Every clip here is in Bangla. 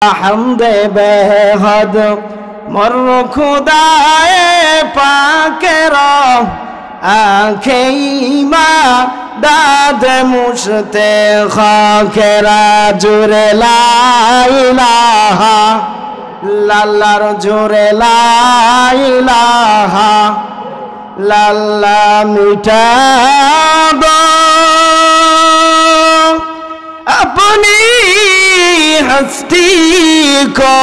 হামদে বেহদ মর খুদায়ে পাকের আঁখে ইবাদত মুশতে খাকেরা জুরে লা ইলাহা লাল্লার জুরে লা ইলাহা লাল্লা মিটা দো अपनी हस्ती को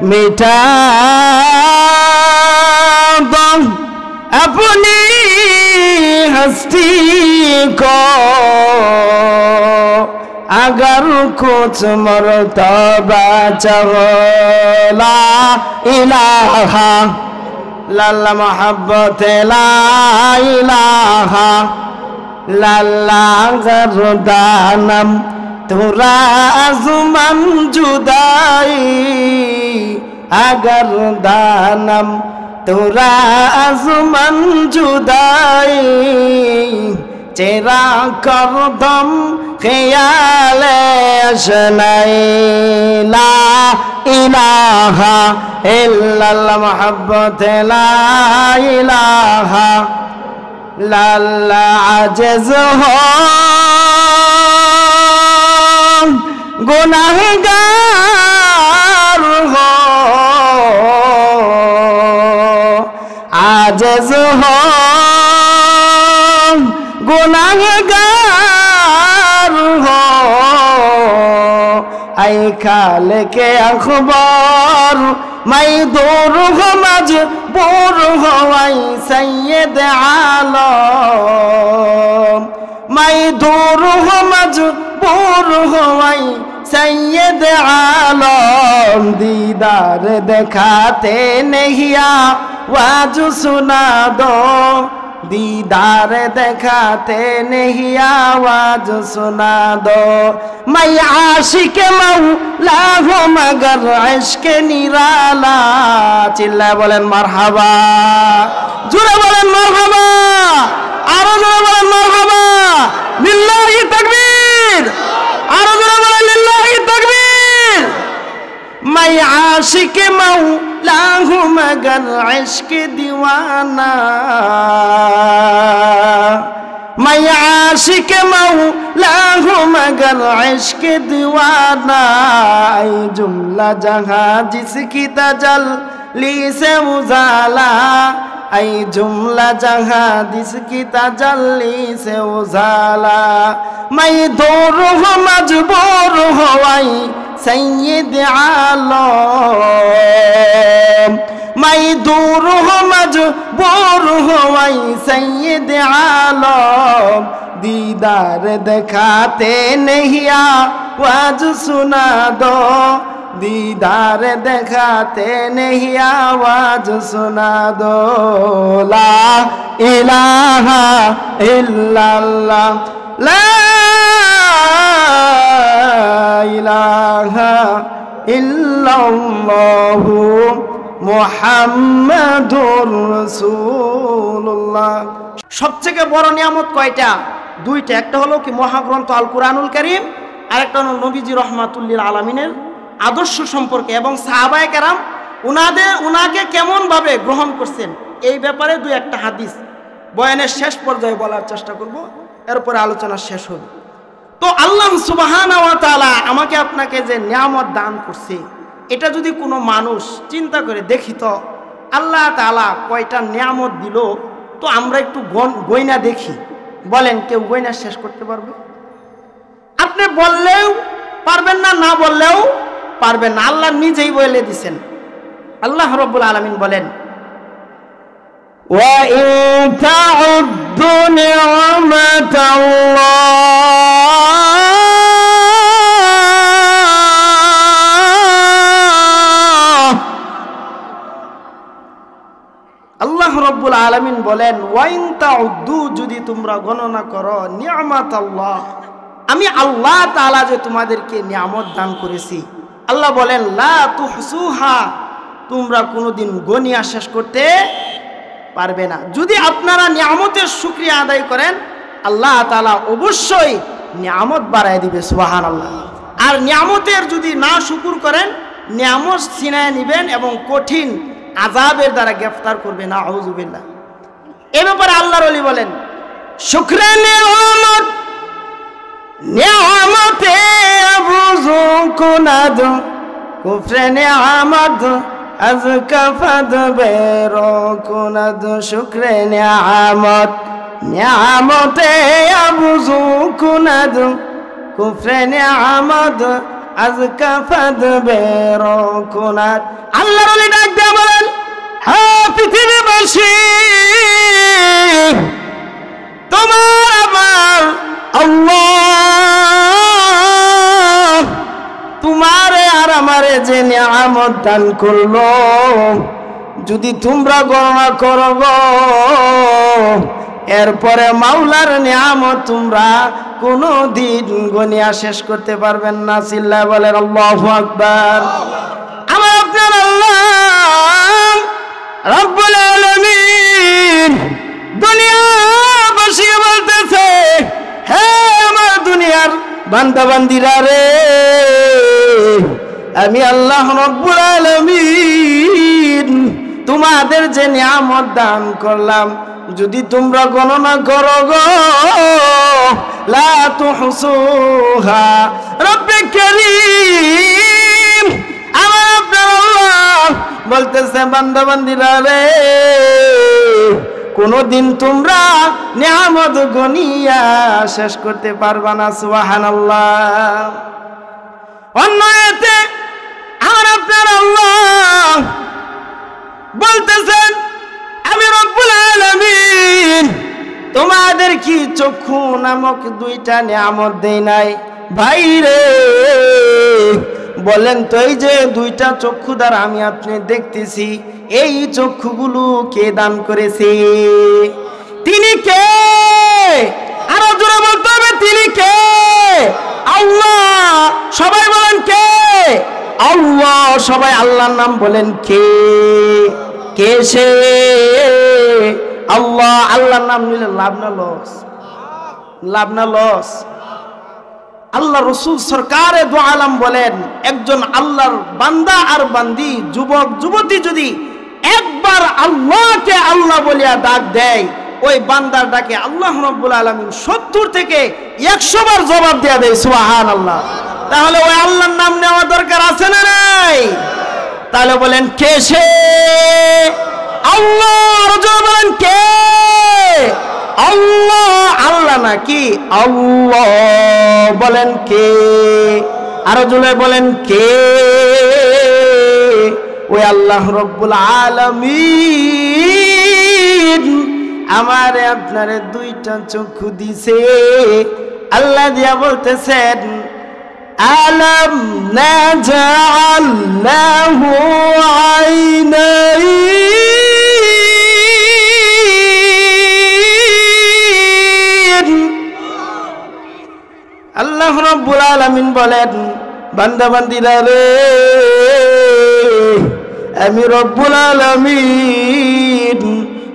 मिटा दो अपनी हस्ती को अगर कुछ मर्तबा चाहो ला इलाहा लल्ला मोहब्बत ला इलाहा लाला गर्दानम तुरा जुमन जुदाई अगर दानम तुरा जुमन जुदाई चेरा करदम ख्याल अशनाई ला इलाहा इल्लल्लाह मोहब्बत ला इलाहा लाला आजिज़ हो गुनाहगार हो आजिज़ हो गुनाहगार हो ऐ खाल के अखबार मैं दूर हो मजबूर हो ऐ सैयद आलम मैं दूर हो मजबूर हो ऐ सैयद आलम दीदार दिखाते नहीं आवाज सुना दो दीदार दिखाते नहीं आवाज सुना दो मैं आशिक मौला हूँ मगर इश्क निराला चिल्ला बोलें मरहबा जुरे बोलें मरहबा आरो जुरे बोलें मरहबा लिल्लाही तकबीर आरो जुरे बोलें लिल्लाही तकबीर मैं आशिक मौला हूँ मगर इश्क दीवाना मैं आशिक मौला हूँ मगर इश्क दीवाना ऐ जुमला जहाँ जिसकी तजल्ली से उजाला ऐ जुमला जहाँ जिसकी तजल्ली से उजाला मैं दूर हूँ मजबूर हो ऐ सैयद आलम मैं दूर हूँ मजबूर हो ऐ सैयद आलम दीदार दिखाते नहीं आवाज सुना दो दीदार दिखाते नहीं आवाज सुना दो ला इलाहा इल्लल्लाह ला इलाहा इल्लल्लाहु মুহাম্মাদুর রাসূলুল্লাহ। সবথেকে বড় নিয়ামত কয়টা? দুইটা। একটা হলো কি মহাগ্রন্থ আল কুরআনুল কারীম, আর একটা হলো নবীজি রাহমাতুল লিল আলামিনের আদর্শ সম্পর্কে এবং সাহাবায়ে কেরাম উনাকে কেমন ভাবে গ্রহণ করছেন এই ব্যাপারে দুই একটা হাদিস বয়ানের শেষ পর্যায়ে বলার চেষ্টা করব, এরপরে আলোচনা শেষ হবে। তো আল্লাহ সুবহানাহু ওয়া তাআলা আমাকে আপনাকে যে নিয়ামত দান করছে, এটা যদি কোনো মানুষ চিন্তা করে দেখি তো আল্লাহ তাআলা কয়টা নিয়ামত দিল, তো আমরা একটু গয়না দেখি। বলেন, কেউ গয়না শেষ করতে পারবে? আপনি বললেও পারবেন না, না বললেও পারবেন না। আল্লাহ নিজেই বলে দিয়েছেন। আল্লাহ রাব্বুল আলামিন বলেন, ওয়া ইন তাউদ্দু নি'মাতাল্লাহ আল্লাহ রাব্বুল আলামিন বলেন, ওয়াইন তাউদ্দু যদি তোমরা গণনা করো নি'মাতাল্লাহ, আমি আল্লাহ তাআলা যে তোমাদেরকে নিয়ামত দান করেছি, আল্লাহ বলেন লা তুহসুহা, তোমরা কোনোদিন গনিয়া শেষ করতে পারবে না। যদি আপনারা নিয়ামতের শুকরিয়া আদায় করেন, আল্লাহ তাআলা অবশ্যই নিয়ামত বাড়ায় দিবে, সুবহানাল্লাহ। আর নিয়ামতের যদি না শুকর করেন, নিয়ামত ছিনায় নিবেন এবং কঠিন আযাবের দ্বারা গ্রেফতার করবে, নাউযুবিল্লাহ। এ ব্যাপারে আল্লাহর ওলি বলেন, শুকরে নিয়ামত নিয়ামতে আবুযু কুনাদ, কুফরে নিয়ামত আজ কাফাদ বেরো কুনাদ। শুকরে নিয়ামত নিয়ামতে আবুযু কুনাদ, কুফরে নিয়ামত আজ কাফাদ বেরো কুনাদ। আল্লাহর ওলি ডাক দিয়ে বলেন, হ্যাঁ পৃথিবীবাসী, তোমার আমার আল্লাহ তোমারে আর আমারে যে নিয়ামত দান করলো, যদি তোমরা গণনা করো গো, এরপরে মাওলার নিয়ামত তোমরা কোনো দিন গনিয়া শেষ করতে পারবেন না। চিল্লায় বলেন আল্লাহু আকবার। আমার আপনার আল্লাহ রব্বুল আলামিন দুনিয়াবাসীকে বলতেছে, হে আমার দুনিয়ার বান্দা বান্দিরা রে, আমি আল্লাহ রব্বুল আলামিন তোমাদের যে নিয়ামত দান করলাম, যদি তোমরা গণনা করো গো, লা তুহসুহা। রব্বে কারীম আমার আপনার আল্লাহ বলতেছে, বান্দা বান্দিরা রে, কোনদিন তোমরা নিয়ামত গনিয়া শেষ করতে পারবা না, সুবহানাল্লাহ। অন্য আয়াতে আমার আপনার আল্লাহ বলতেছেন, আমি রব্বুল আলামিন তোমাদের কি চক্ষু নামক দুইটা নিয়ামত দেই নাই? ভাই রে বলেন তো, এই যে দুইটা চক্ষু দ্বারা আমি আপনি দেখতেছি, এই চক্ষুগুলো কে দান করেছে? তিনি কে? আরো জোরে বলতে হবে, তিনি কে? আল্লাহ। সবাই বলেন কে? আল্লাহ। সবাই আল্লাহর নাম বলেন, কে? কে সে? আল্লাহ। আল্লাহর নাম নিলে লাভ না লস? লাভ না লস? আল্লাহ রসুল সরকারে দু আলম বলেন, একজন আল্লাহর বান্দা আর বান্দি, যুবক যুবতী যদি একবার আল্লাহকে আল্লাহ বলিয়া ডাক দেয়, ওই বান্দার ডাকে আল্লাহ রাব্বুল আলামিন 70 থেকে 100 বার জবাব দেয়া দেয়, সুবহানাল্লাহ। তাহলে ওই আল্লাহর নাম নেওয়া দরকার আছে না নাই? তাহলে বলেন কে সে? আল্লাহ। রজব বলেন কে? আল্লাহ। আল্লাহ নাকি আল্লাহ? বলেন কে? আরো জোরে বলেন কে? ওই আল্লাহ রব্বুল আলামিন আমারে আপনারে দুইটা চক্ষু দিছে। আল্লাহ দিয়া বলতেছেন, আলাম নাজআল লাহু আইনাইন। আল্লাহ রাব্বুল আলামিন বলেন, বান্দা বান্দিরা রে, আমি রব্বুল আলামিন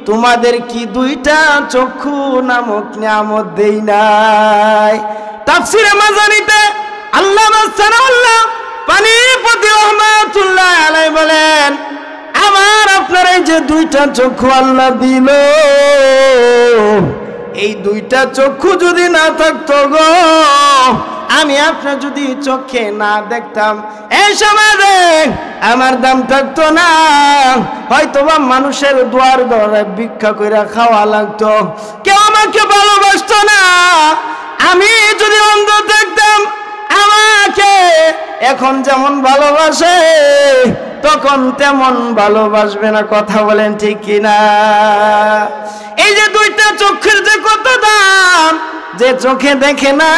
তোমাদের কি দুইটা চক্ষু নামক নিয়ামত দেই নাই? তাফসীরে মাজারিতে আল্লামা সানাউল্লাহ পানিপতি রাহমাতুল্লাহ আলাইহি বলেন, আমার আপনার এই যে দুইটা চক্ষু আল্লাহ দিল, এই দুইটা চক্ষু যদি না থাকতো গো, আমি আপনার যদি চোখে না দেখতাম, এই সমাজে আমার দাম থাকতো না। হয়তোবা মানুষের দুয়ার দরে ভিক্ষা কইরা খাওয়া লাগতো, কেউ আমাকে ভালোবাসতো না। আমি যদি অন্ধ থাকতাম, আমাকে এখন যেমন ভালোবাসে তখন তেমন ভালোবাসবে না। কথা বলেন ঠিক কিনা? এই যে দুইটা চোখের যে কত দাম, যে চোখে দেখে না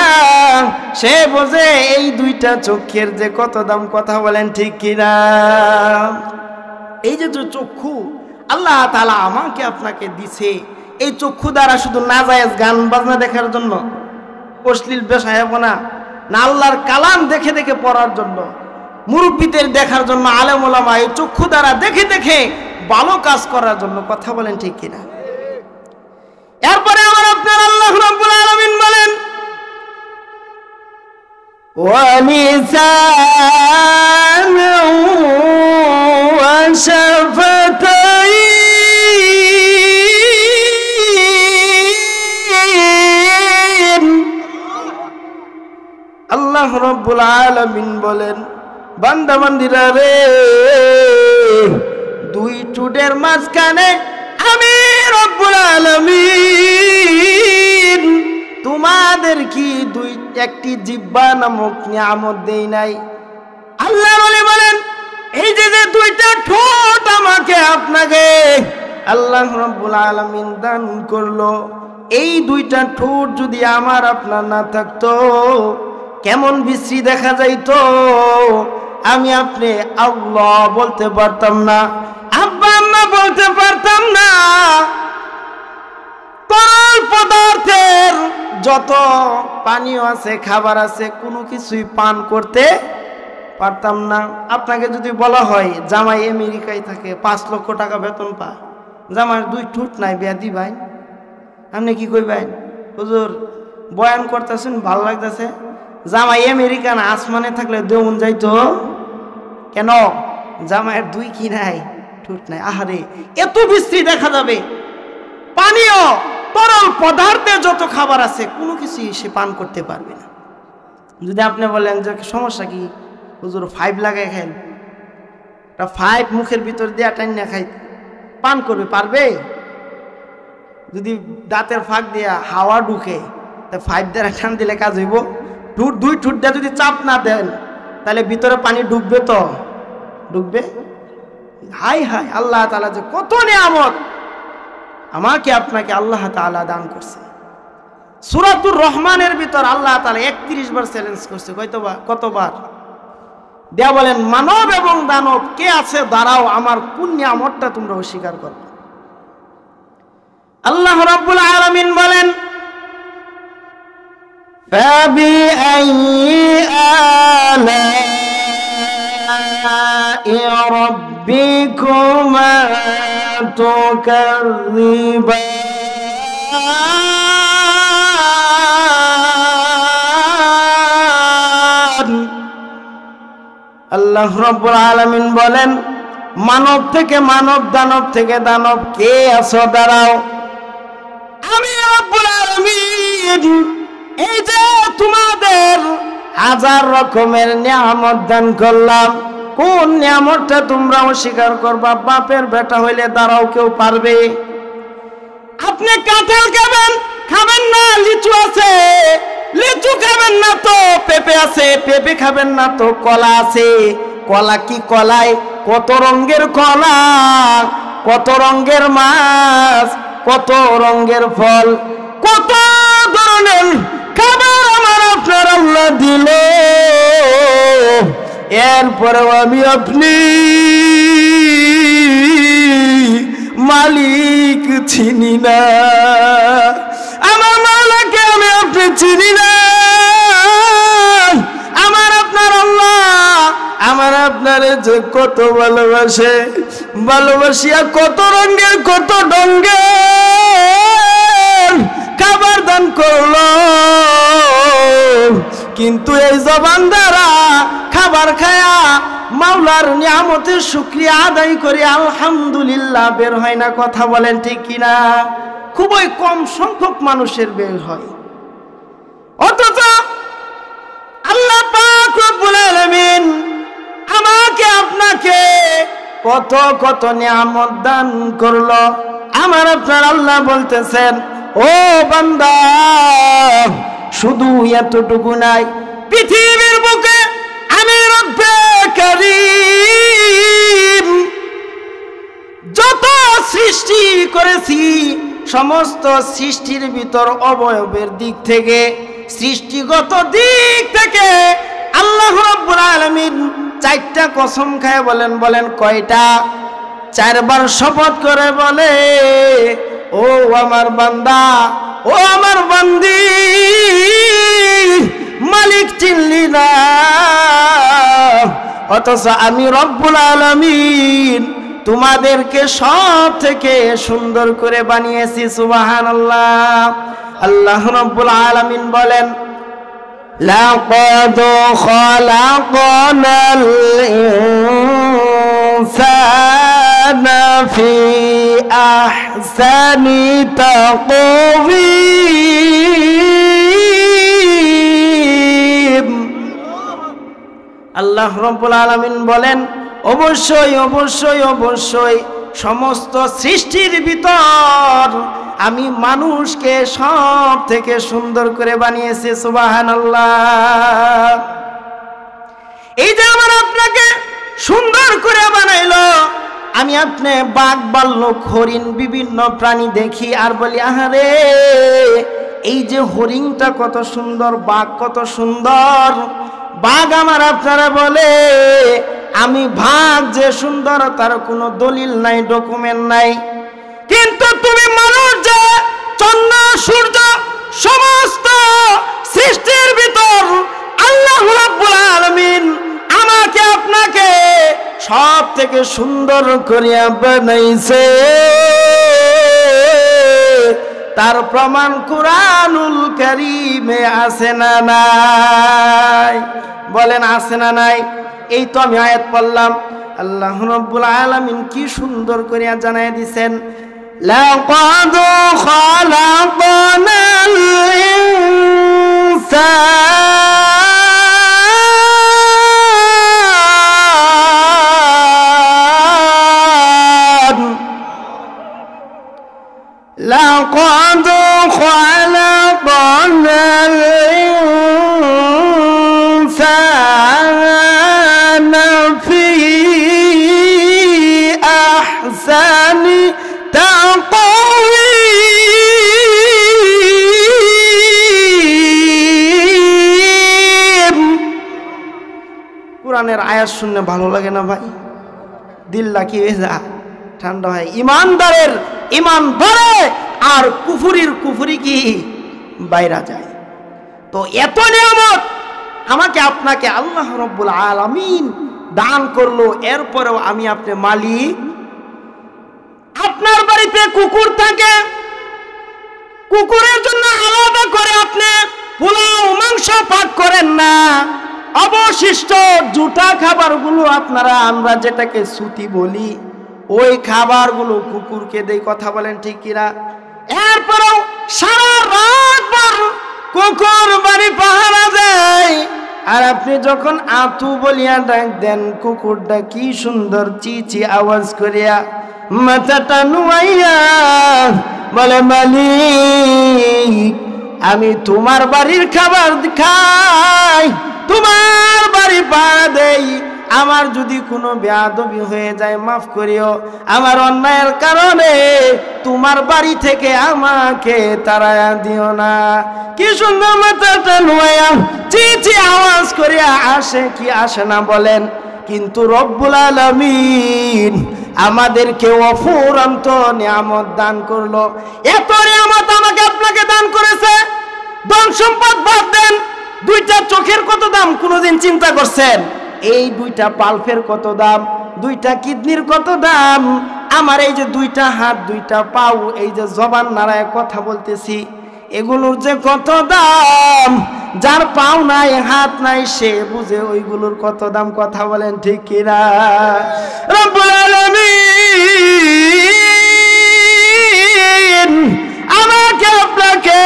সে বোঝে এই দুইটা চোখের যে কত দাম। কথা বলেন ঠিক কিনা? এই যে চক্ষু আল্লাহ তাআলা আমাকে আপনাকে দিছে, এই চক্ষু দ্বারা শুধু নাজায়েজ গান বাজনা দেখার জন্য, অশ্লীল বেশায়াপনা না, আল্লাহর কালাম দেখে দেখে পড়ার জন্য, মুরব্বীদের দেখার জন্য, আলেম ওলামা এই চক্ষু দ্বারা দেখে দেখে ভালো কাজ করার জন্য। কথা বলেন ঠিক কিনা? এরপরে আমার আপনার আল্লাহ রাব্বুল আলামিন বলেন, ولسانا وشفتين আল্লাহ রাব্বুল আলামিন বলেন, বান্দা বান্দিরা রে, দুই ঠোঁটের মাঝখানে আমি রব্বুল আলামিন তোমাদের কি একটি জিহ্বা নামক নিয়ামত দেই নাই? আল্লাহ বলেন, এই যে দুইটা ঠোঁট আমাকে আপনাকে আল্লাহ রাব্বুল আলামিন দান করলো, এই দুইটা ঠোঁট যদি আমার আপনার না থাকতো কেমন বিশ্রী দেখা যাইতো। আমি আপনি আল্লাহ বলতে পারতাম না, আব্বা আম্মা বলতে পারতাম না, তরল পদার্থের যত পানীয় আছে, খাবার আছে, কোনো কিছুই পান করতে পারতাম না। আপনাকে যদি বলা হয় জামাই আমেরিকায় থাকে, 5 লক্ষ টাকা বেতন পায়, জামাইয়ের দুই ঠোঁট নাই, ব্যাধি ভাই, আপনি কি কইবেন? হুজুর বয়ান করতেছেন, ভাল লাগতেছে, জামাই আমেরিকান আসমানে থাকলে দেউন যাইতো কেন? জামাইয়ের দুই কি নাই, ঠোঁট নাই। আহারে, এত বিশ্রী দেখা যাবে। পানীয় তরল পদার্থে যত খাবার আছে কোনো কিছুই সে পান করতে পারবে না। যদি আপনি বলেন যে সমস্যা কি হুজুর, 5 লাগাই খাইল, 5 মুখের ভিতর দিয়ে টাইনা খাই, পান করবে, পারবে? যদি দাঁতের ফাঁক দিয়া হাওয়া ঢুকে, তা 5 দ্বারা টান দিলে কাজ হইব? দুই ঠোঁট দিয়ে যদি চাপ না দেন তাহলে ভিতরে পানি ঢুকবে, তো ঢুকবে। হাই হাই, আল্লাহ তাআলা যে কত নিয়ামত আমাকে আপনাকে আল্লাহ তাআলা দান করছে। সূরাতুর রহমানের ভিতর আল্লাহ তাআলা 31 বার চ্যালেঞ্জ করছে। কতবার দেয়া বলেন, মানব এবং দানব কে আছে, দাঁড়াও, আমার কোন নিয়ামতটা তোমরা অস্বীকার করবে। আল্লাহ রাব্বুল আলামিন বলেন, فبأي آلاء ربكما تكذبان। আল্লাহ রাব্বুল আলামিন বলেন, মানব থেকে মানব, দানব থেকে দানব, কে আছো, দাঁড়াও, আমি রাব্বুল আলামিন এই যে তোমাদের 1000 রকমের নিয়ামত দান করলাম, কোন নিয়ামতটা তোমরা অস্বীকার করবা? বাপের বেটা হইলে দাঁড়াও, কেউ পারবে? আপনি কাঁঠাল খাবেন না, লিচু আছে, লিচু খাবেন না তো পেঁপে আছে, পেঁপে খাবেন না তো কলা আছে, কলা কি কলায় কত রঙের কলা, কত রঙের মাছ, কত রঙের ফল, কত ধরনের খাবার আমার আপনার আল্লাহ দিল। এরপরেও আমি আপনি মালিক চিনি না, আমার মাওলাকে আমি আপনি চিনি না। আমার আপনার আল্লাহ আমার আপনারে যে কত ভালোবাসে, ভালোবাসিয়া কত রঙের কত ঢঙ্গের খাবার দান করলো, কিন্তু এই জবান দ্বারা খাবার খায়া মাওলার নিয়ামতের শুকরিয়া আদায় করে আলহামদুলিল্লাহ বের হয় না। কথা বলেন ঠিক কিনা? খুবই কম সংখ্যক মানুষের বের হয়। অথচ আল্লাহ পাক রব্বুল আলামিন আমাকে আপনাকে কত কত নিয়ামত দান করলো। আমার আপনার আল্লাহ বলতেছেন, ও বান্দা, শুধু এতটুকু নাই, পৃথিবীর বুকে আমি রব্বে কারীম যত সৃষ্টি করেছি, সমস্ত সৃষ্টির ভিতর অবয়বের দিক থেকে, সৃষ্টিগত দিক থেকে আল্লাহ রাব্বুল আলামিন 4টা কসম খায় বলেন কয়টা? 4 বার শপথ করে বলে, ও আমার বান্দা, ও আমার বান্দি, মালিক চিনলি না, অথচ আমি রব্বুল আলামিন তোমাদেরকে সব থেকে সুন্দর করে বানিয়েছি। সুবহানাল্লাহ। আল্লাহ রব্বুল আলামিন বলেন, লাকাদ খালাকনাল ইনসানা ফি আহসানি তাকওয়িম। আল্লাহ রাব্বুল আলামিন বলেন, অবশ্যই অবশ্যই অবশ্যই সমস্ত সৃষ্টির ভিতর আমি মানুষকে সব থেকে সুন্দর করে বানিয়েছি। সুবহানাল্লাহ। এই যে আমার আপনাকে সুন্দর করে বানাইলো, আমি আপনি বাঘ ভাল্লুক হরিণ বিভিন্ন প্রাণী দেখি আর বলি আহারে এই যে হরিণটা কত সুন্দর, বাঘ কত সুন্দর। বাঘ আমার আপনারা বলে আমি বাঘ যে সুন্দর তার কোনো দলিল নাই, ডকুমেন্ট নাই। কিন্তু তুমি মানুষ যে চন্দ্র সূর্য সমস্ত সৃষ্টির ভিতর আল্লাহ রাব্বুল আলামিন আমাকে আপনাকে সব থেকে সুন্দর করিয়া বানাইছে, তার প্রমাণ কুরআনুল কারীমে আছে না নাই? বলেন আছে না নাই? এই তো আমি আয়াত পড়লাম, আল্লাহ রাব্বুল আলামিন কি সুন্দর করিয়া জানাই দিবেন, লাকাদ খালাকনাল ইনসান, লাকাদ খালাকনাল ইনসানা ফি আহসানি তাকওয়িম। কোরআনের আয়াত শুনলে ভালো লাগে না ভাই? দিলটা কি হয়ে যায়, ঠান্ডা হয়। ইমানদারের ইমান বাড়ে আর কুফরি কি বাইরা যায়। তো এত নিয়ামত আমাকে আপনাকে আল্লাহ রাব্বুল আলামিন দান করলো, এরপরেও আমি আপনি মালিক। আপনার বাড়িতে কুকুর থাকে, কুকুরের জন্য আলাদা করে আপনি পোলাও মাংস পাক করেন না, অবশিষ্ট জুটা খাবারগুলো আপনারা আমরা যেটাকে সুতি বলি ওই খাবারগুলো কুকুরকে দেই। কথা বলেন ঠিক কিনা? এরপরেও সারা রাত ভর কুকুর বাড়ি পাহারা দেয়, আর আপনি যখন আতু বলিয়া ডাক দেন কুকুরটা কি সুন্দর চি চি আওয়াজ করিয়া মাথাটা নুয়াইয়া বলে মালিক আমি তোমার বাড়ির খাবার খাই, তোমার বাড়ি পাহারা দেই, আমার যদি কোনো বেয়াদবি হয়ে যায় মাফ করিও, আমার অন্যায়ের কারণে তোমার বাড়ি থেকে আমাকে তাড়ায়া দিও না। কি সুন্দর মাথাটা নুয়াইয়া চি চি আওয়াজ করিয়া আসে কি আসে না বলেন? কিন্তু রব্বুল আলামিন আমাদেরকে অফুরন্ত নিয়ামত দান করলো। এত নিয়ামত আমাকে আপনাকে দান করেছে। ধন সম্পদ বাদ দেন, দুইটা চোখের কত দাম কোনোদিন চিন্তা করছেন? এই দুইটা পালফের কত দাম, দুইটা কিডনির কত দাম, আমার এই যে দুইটা হাত দুইটা পাও, এই যে জবান নাড়ায় কথা বলতেছি, এগুলোর যে কত দাম। যার পাও নাই হাত নাই সে বুঝে ওইগুলোর কত দাম। কথা বলেন ঠিক কিনা? রব্বুল আলামিন আমাকে আপনাকে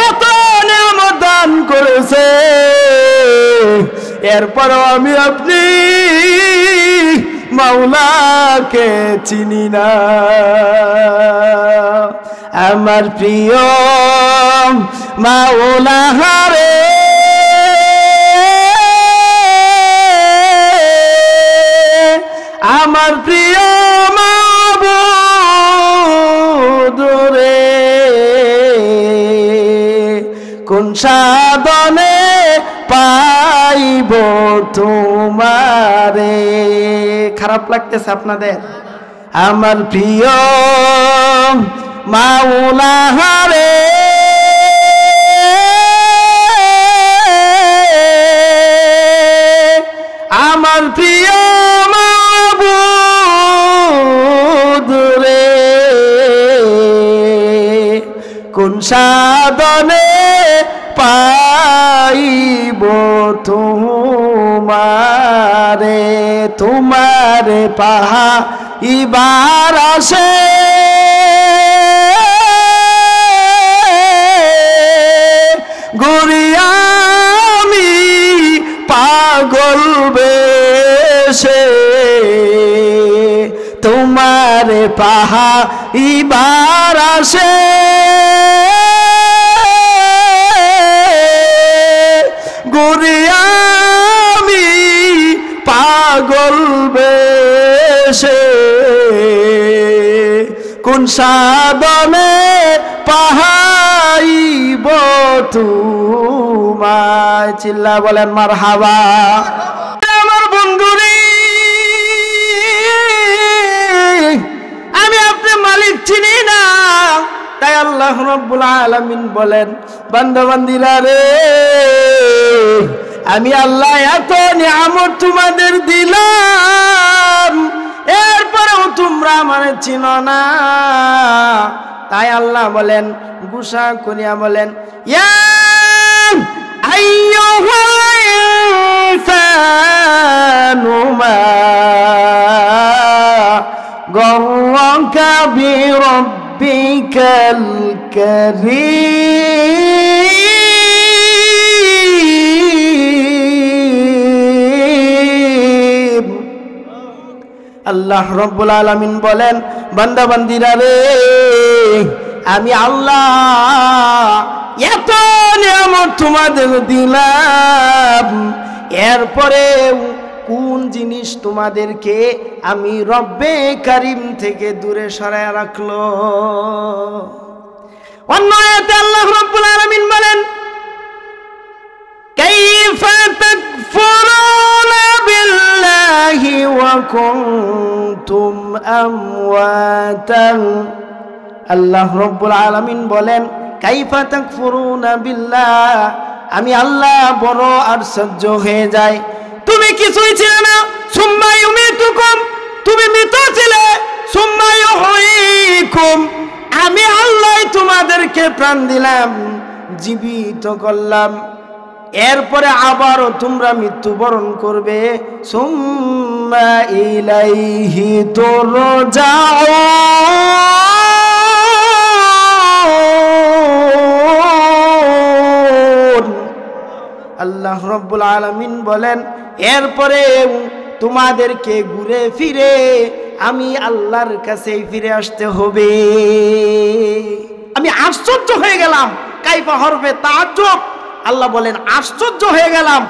এত নিয়ামত দান করেছে, এরপরও আমি আপনি মাওলাকে চিনি না। আমার প্রিয় মাওলা হারে আমার প্রিয় মাবুদ রে, কোন সাধনে পাইব তোমারে। খারাপ লাগতেছে আপনাদের? আমার প্রিয় মাওলা হারে আমার প্রিয় মাবুদ রে, কোন সাধনে পা পাহাইব তোমারে, তোমারে পাহাইবার আসে গরিয়ামি পাগল বেশে, তোমারে পাহাইবার আসে গরিয়ামি পাগল বেশে, কোন সাধনে পাহাইব তোমায়, চিল্লা বলেন মারহাবা। আমার বন্ধুরে, আমি আপনার মালিক চিনি না, তাই আল্লাহ রাব্বুল আলামিন বলেন বান্দা বান্দিরা রে, আমি আল্লাহ এত নিয়ামত তোমাদের দিলাম, এরপরেও তোমরা মানে চিনো না। তাই আল্লাহ বলেন, গুসা করিয়া বলেন, ইয়া আইয়ুহাল ইনসানু মা গররাকা বিরাব্বিকাল কারীম। আল্লাহ রাব্বুল আলামিন বলেন, বান্দা বান্দিরা রে, আমি আল্লাহ এত নিয়ামত তোমাদের দিলাম, এরপরে কোন জিনিস তোমাদেরকে আমি রব্বে কারিম থেকে দূরে সরায় রাখলো? অন্য আয়াতে আল্লাহ রাব্বুল আলামিন বলেন, কাইফা তাকফুরুনা বিল্লাহি ওয়া কুনতুম আমওয়াতান। আল্লাহ রাব্বুল আলামিন বলেন, কাইফা তাকফুরুনা বিল্লাহ, আমি আল্লাহ বড় আশ্চর্য হয়ে যায়, তুমি কিছুই ছিলে না, সুম্মা ইউমিতুকুম, তুমি মৃত ছিলে, সুম্মা ইউহয়িকুম, আমি আল্লাহ তোমাদেরকে প্রাণ দিলাম, জীবিত করলাম, এরপরে আবারও তোমরা মৃত্যুবরণ করবে, সুম্মা ইলাইহি তুরজাউন। আল্লাহ রাব্বুল আলামিন বলেন, এরপরে তোমাদেরকে ঘুরে ফিরে আমি আল্লাহর কাছে ফিরে আসতে হবে। আমি আশ্চর্য হয়ে গেলাম, কাইফা হরফে তাআজ্জুব, আল্লাহ বলেন আশ্চর্য হয়ে গেলাম,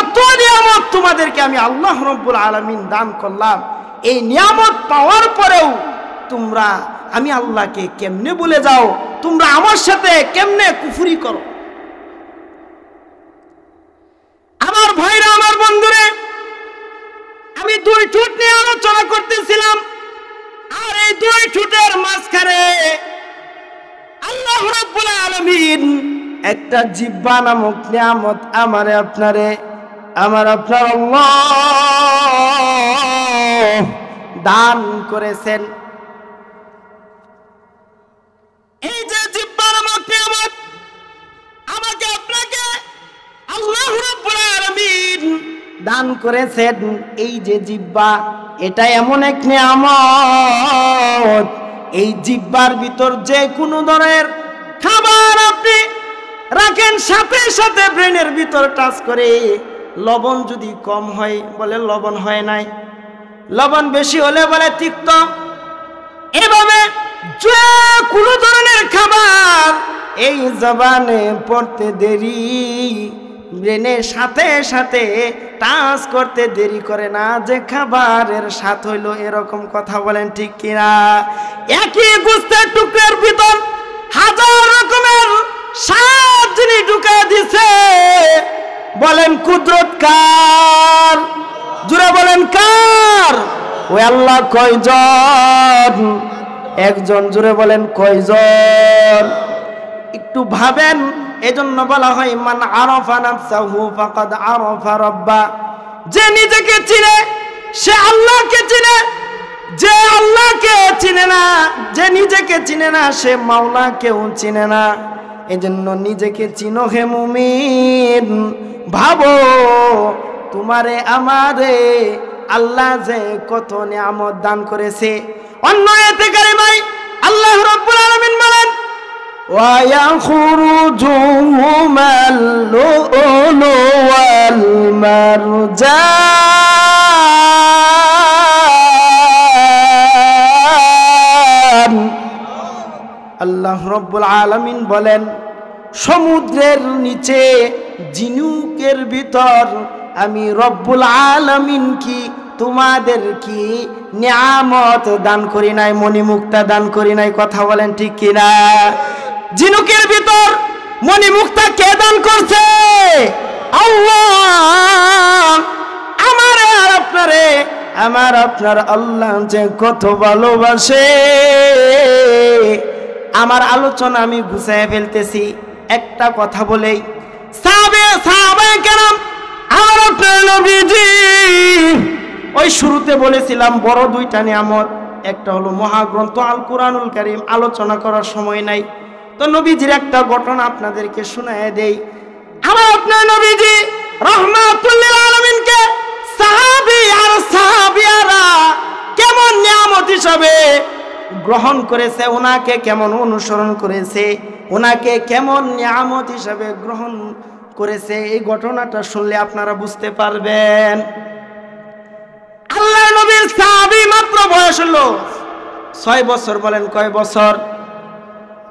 এত নিয়ামত তোমাদেরকে আমি আল্লাহ রাব্বুল আলামিন দান করলাম, এই নিয়ামত পাওয়ার পরেও তোমরা আমি আল্লাহকে কেমনে ভুলে যাও, তোমরা আমার সাথে কেমনে কুফরি করো। আমার ভাইরা, আমার বন্ধুরে, আমি দুই ঠোঁট নিয়ে আলোচনা করতেছিলাম, আর এই দুই ঠোঁটের মাঝখানে আল্লাহ রাব্বুল আলামিন একটা জিহ্বা নামক নিয়ামত আমারে আপনারে, আমার আপনার আল্লাহ দান করেছেন। এই যে জিহ্বা নামক নিয়ামত আমাকে আপনাকে আল্লাহ রাব্বুল আলামিন দান করেছেন, এই যে জিহ্বা, এটা এমন এক নিয়ামত, এই জিহ্বার ভিতর যে কোনো ধরনের খাবার আপনি রাখেন, সাথে সাথে ব্রেনের ভিতর টাচ করে, লবণ যদি কম হয় বলে লবণ হয় নাই, লবণ বেশি হলে বলে তিক্ত, এভাবে যে কোনো ধরনের খাবার এই জবানে পড়তে দেরি, ব্রেনের সাথে সাথে টাচ করতে দেরি করে না, যে খাবারের স্বাদ হইল, এরকম কথা বলেন ঠিক কিনা? একই গোস্তের টুকরার ভিতর হাজার রকমের স্বাদ যিনি ঢুকা দিছে, বলেন কুদরত কার? জুড়ে বলেন কার? ওই আল্লাহ। কয়জন? একজন। জুড়ে বলেন কয়জন? একটু ভাবেন। এজন্য বলা হয় মান আরাফা নাফসাহু ফাকাদ আরাফা রাব্বা, যে নিজেকে চিনে সে আল্লাহকে চিনে, যে আল্লাহকে চিনে না, যে নিজেকে চিনে না সে মাওলাকেও চিনে না। এজন্য নিজেকে চিনো হে মুমিন, ভাবো তোমারে আমারে আল্লাহ যে কত নিয়ামত দান করেছে। অন্য আয়াতে কারিমায় আল্লাহ রাব্বুল আলামিন বলেন ওয়া ইয়াখরুজু মিনাল লুলু ওয়াল মারজান। আল্লাহ রাব্বুল আলামিন বলেন সমুদ্রের নিচে ঝিনুকের ভিতর আমি রব্বুল আলামিন কি তোমাদের কি নিয়ামত দান করি নাই, মণিমুক্তা দান করি নাই? কথা বলেন ঠিক কিনা? ঝিনুকের ভিতর মণিমুক্তা কে দান করছে? আল্লাহ। আমারে আর আপনারে, আমার আপনার আল্লাহ যে কত ভালোবাসে। আমার আলোচনা আমি গুছায় ফেলতেছি একটা কথা বলেই। সাহাবায়ে কেরাম আমার আপনার নবীজি, ওই শুরুতে বলেছিলাম বড় দুইটা নিয়ামত, একটা হলো মহাগ্রন্থ আল কুরআনুল কারীম, আলোচনা করার সময় নাই, তো নবীজির একটা ঘটনা আপনাদেরকে শোনায় দেই। আমার আপনার নবীজি রাহমাতুল লিল আলামিনকে সাহাবী আর সাহাবিয়ারা কেমন নিয়ামত হিসাবে গ্রহণ করেছে, ওনাকে কেমন অনুসরণ করেছে, ওনাকে কেমন নিয়ামত হিসাবে গ্রহণ করেছে, এই ঘটনাটা শুনলে আপনারা বুঝতে পারবেন। আল্লাহ নবীর সাহাবী মাত্র বয়স হলো 6 বছর। বলেন কয় বছর?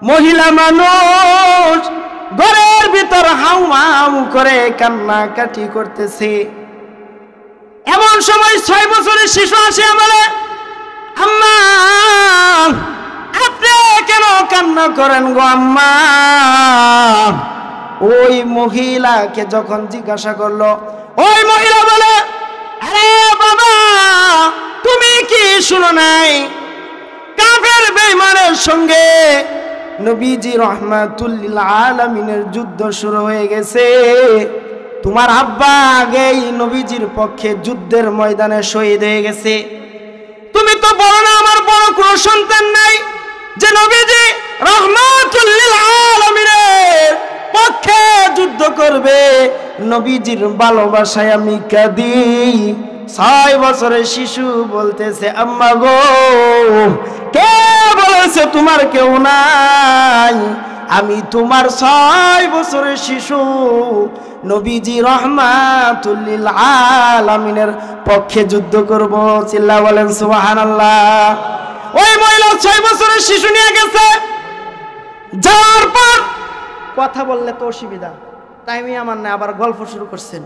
মহিলা মানুষ ঘরের ভিতর হাউমাউ করে কান্নাকাটি করতেছে। এমন সময় 6 বছরের শিশু আসে বলে আম্মা আপনি কেন কান্না করেন গো আম্মা? ওই মহিলাকে যখন জিজ্ঞাসা করলো, ওই মহিলা বলে আরে বাবা তুমি কি শুনো নাই কাফের বেঈমানের সঙ্গে নবীজি রাহমাতুল লিল আলামিনের যুদ্ধ শুরু হয়ে গেছে। তোমার আব্বা আগেই নবীজির পক্ষে যুদ্ধের ময়দানে শহীদ হয়ে গেছে। তুমি তো বলো না আমার বড় কোনো সন্তান নাই যে নবীজি রাহমাতুল লিল আলামিনের পক্ষে যুদ্ধ করবে। নবীজির ভালোবাসায় আমি কাঁদি। 6 বছরের শিশু বলতেছে আম্মা গো কে বলেছে তোমার কেউ নাই? আমি তোমার 6 বছরের শিশু নবীজি রাহমাতুল লিল আলামিনের পক্ষে যুদ্ধ করব। চিল্লা বলেন সুবহানাল্লাহ। ওই মহিলা 6 বছরের শিশু নিয়ে গেছে। যাওয়ার পর কথা বললে তো অসুবিধা, টাইমই আমার না, আবার গল্প শুরু করছেন।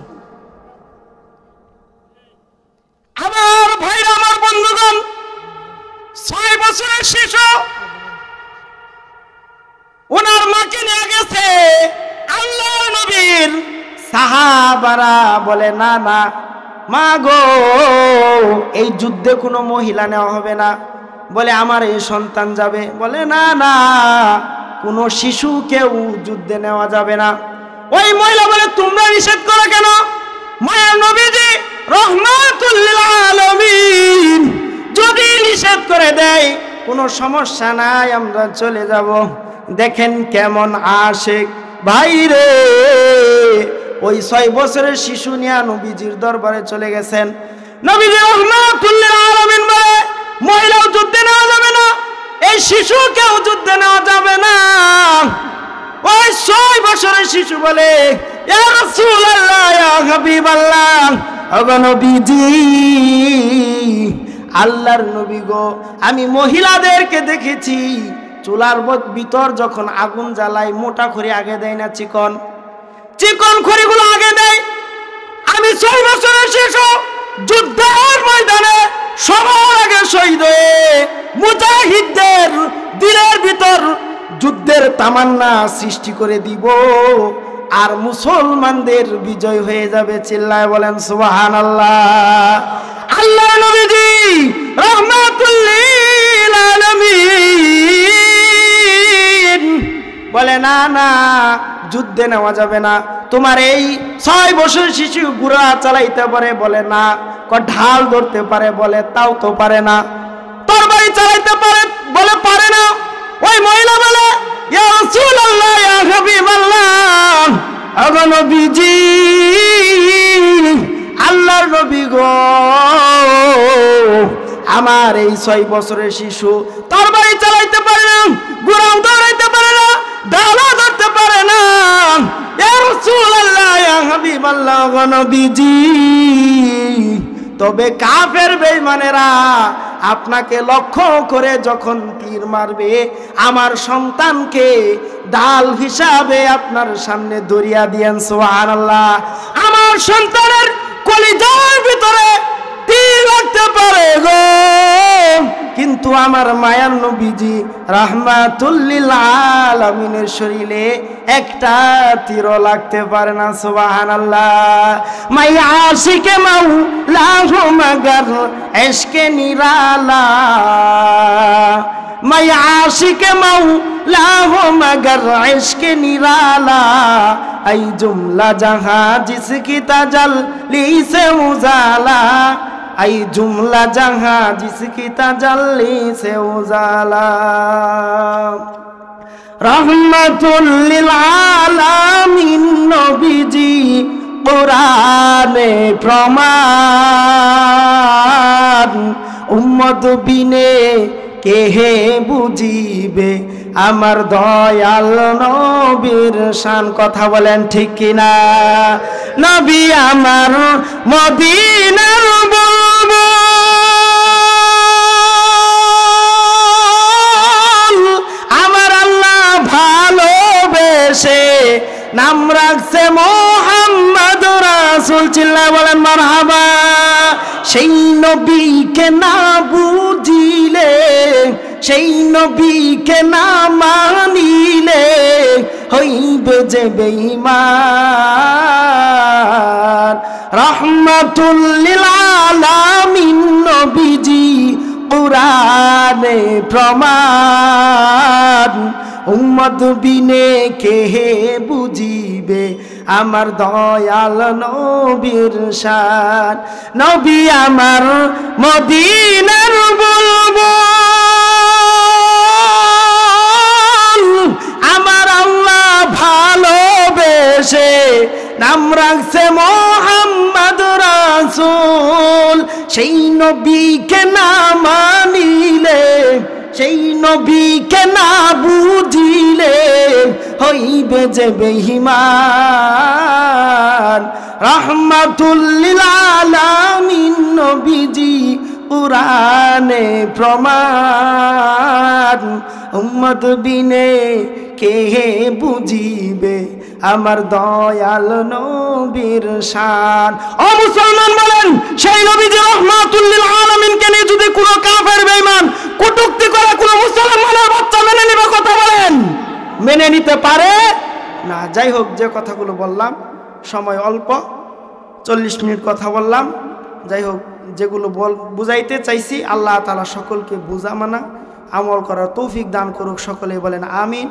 আমার ভাইরা, আমার বন্ধুগণ, 6 বছরের শিশু ওনার মাকে নিয়ে গেছে। আল্লাহর নবীর সাহাবারা বলে না না মা গো এই যুদ্ধে কোনো মহিলা নেওয়া হবে না। বলে আমার এই সন্তান যাবে। বলে না না কোনো শিশুকেও যুদ্ধে নেওয়া যাবে না। ওই মহিলা বলে তোমরা নিষেধ করো কেন? মায়ার নবীজি রাহমাতুল লিল আলামিন যদি নিষেধ করে দেয় কোনো সমস্যা নাই, আমরা চলে যাব। দেখেন কেমন আশিক ভাই রে। ওই 6 বছরের শিশু নিয়ে নবীজির দরবারে চলে গেছেন। নবীজি রাহমাতুল লিল আলামিন বলে মহিলাও যুদ্ধে নেওয়া যাবে না, এই শিশুকেও যুদ্ধে নেওয়া যাবে না। ওই 6 বছরের শিশু বলে ইয়া রাসূলুল্লাহ ইয়া হাবিবাল্লাহ, ওগো নবীজি আল্লাহর নবী গো আমি মহিলাদেরকে দেখেছি চুলার ভিতর যখন আগুন জ্বালায় মোটা খড়ি আগে দেয় না, চিকন চিকন খড়িগুলো আগে দেয়। আমি 6 বছরের শিশু যুদ্ধের ময়দানে সবার আগে শহীদ হয়ে মুজাহিদদের দিলের ভিতর যুদ্ধের তামান্না সৃষ্টি করে দিব, আর মুসলমানদের বিজয় হয়ে যাবে। চিল্লায় বলেন সুবহানাল্লাহ। আল্লাহ নবীজি রাহমাতুল লিল আলামিন বলে না না যুদ্ধে নেওয়া যাবে না। তোমার এই 6 বছর শিশু ঘোড়া চালাইতে পারে? বলে না। ঢাল ধরতে পারে? বলে তাও তো পারে না। তরবারি চালাইতে পারে? বলে পারে না। ওই মহিলা বলে ইয়া রাসূলুল্লাহ, ইয়া হাবিবাল্লাহ, ওগো নবীজি, আল্লাহর নবী গো, আমার এই 6 বছরের শিশু তরবারি চালাইতে পারে না, ঘোড়াও দৌড়াইতে পারে না, ডালা ধরতে পারে না। ইয়া রাসূলুল্লাহ, ইয়া হাবিবাল্লাহ, ওগো নবীজি, তবে কাফের বেঈমানেরা আপনাকে লক্ষ্য করে যখন তীর মারবে, আমার সন্তানকে ডাল হিসাবে আপনার সামনে দরিয়া দিয়েন। সুবহানাল্লাহ। আমার সন্তানের কলিজার ভিতরে তীর লাগতে পারে গো, কিন্তু আমার মায়ার নবীজি রাহমাতুল লিল আলামিনের শরীরে একটা তীর লাগতে পারে না। সুবহানাল্লাহ। মায়া আশিকে মাওলা হো মগর ইশকে নিরালা, মায়া আশিকে মাওলা হো মগর ইশকে নিরালা, ऐ जुमला जहां जिसकी तजल्ली से उजाला, ऐ जुमला जहां जिसकी तजल्ली से उजाला। रहमतुल लिल आलामीन नबीजी कुराने प्रमाण, उम्मत बिने কেহে বুঝিবে আমার দয়াল নবীর শান। কথা বলেন ঠিক কিনা? নবী আমার মদিনার বুলবুল, আমার আল্লাহ ভালোবেসে নাম রাখছে মোহাম্মদ রাসূল। চিল্লায় বলেন মারহাবা। সেই নবীকে না বুঝিলে, সেই নবীকে না মানিলে হইবে যে বেঈমান। রাহমাতুল লিল আলামিন নবীজি কুরআনে প্রমাণ, উম্মত বিনে কেহে বুঝিবে আমার দয়াল নবীর শান। নবী আমার মদিনার বুলবুল, আমার আল্লাহ ভালোবেসে নাম রাখছে মোহাম্মদ রাসূল। সেই নবীকে না মানিলে, সেই নবীকে না বুঝিলে হইবে যে বেঈমান। রাহমাতুল লিল আলামিন নবীজি কুরআনে প্রমাণ, উম্মত বিনে কে বুঝিবে আমার দয়াল নবীর শান। ও মুসলমান বলেন, সেই নবীজি রাহমাতুল লিল আলামিনকে নিয়ে যদি কোনো কাফের বেঈমান কটূক্তি করে কোনো মুসলমানের বাচ্চা মেনে নেবে? কথা বলেন, মেনে নিতে পারে না। যাই হোক, যে কথাগুলো বললাম, সময় অল্প, 40 মিনিট কথা বললাম। যাই হোক, যেগুলো বুঝাইতে চাইছি, আল্লাহ তাআলা সকলকে বুঝা মানা আমল করার তৌফিক দান করুক। সকলে বলেন আমিন।